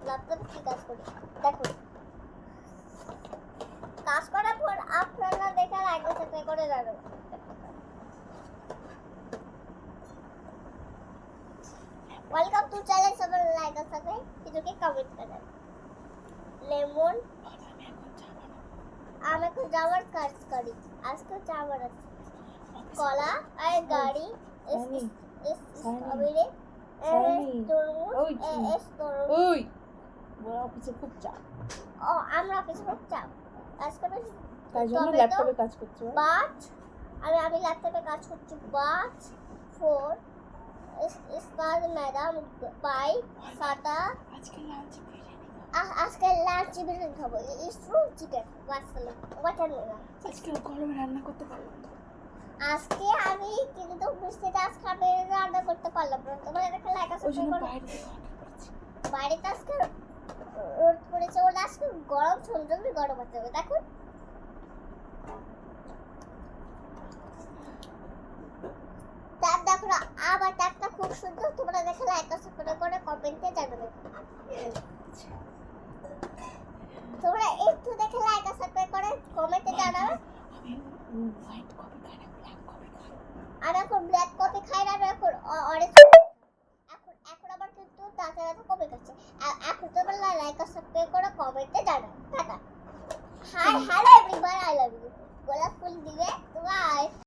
ল্যাপটপে কি কাজ করি দেখো। কাজ করার পর আপনারা দেখে লাইক ও সাবস্ক্রাইব করে যাবেন। वेलकम टू चैनल सब लाइक और सब्सक्राइब वीडियो के कमेंट करें। लेमन আমি তো যাওয়ার কাজ করি আজকে যাওয়ার আছে কলা আর গাড়ি ইস স্ট্রবেরি তরমুজ এস তরমুজ ওই বড় অফিসে খুব চাপ। ও আমরা অফিসে খুব চাপ কাজ করে তাই জন্য ল্যাপটপে কাজ করছো। বাট আমি ল্যাপটপে কাজ করছি। বাট ফোর ইসকাল ম্যাডাম বাই সাটা আজকে লাঞ্চ বিরিয়ানি খাবো। ইসরু চিকেন ওয়াটার আজকে গরমে রান্না করতে পারলাম না। আজকে আমি কিন্তু বৃষ্টিতে আজকে আমি রান্না করতে পারলাম না। তোমার দেখে লাইক আছে বাইরেতে আজকে রোদ পড়েছে। ওটা আজকে গরম সুন্দর গরম আছে দেখো। ট্যাব দেখো না আবার ট্যাবটা খুব সুন্দর। তোমরা দেখে লাইক আছে করে কমেন্টে জানাবে। তোমরা একটু দেখে লাইক আর সাবস্ক্রাইব করে কমেন্টে জানাবে। আমি হোয়াইট কফি খাই না, ব্ল্যাক কফি খাই। আর এখন ব্ল্যাক কফি খাই না, এখন অরেঞ্জ এখন আবার কিন্তু তাতে কমে গেছে। এখন তোমরা লাইক আর সাবস্ক্রাইব করে কমেন্টে জানাবে। Tata. Hi hello everyone, I love you. গোলাপ ফুল দিবে। বাই।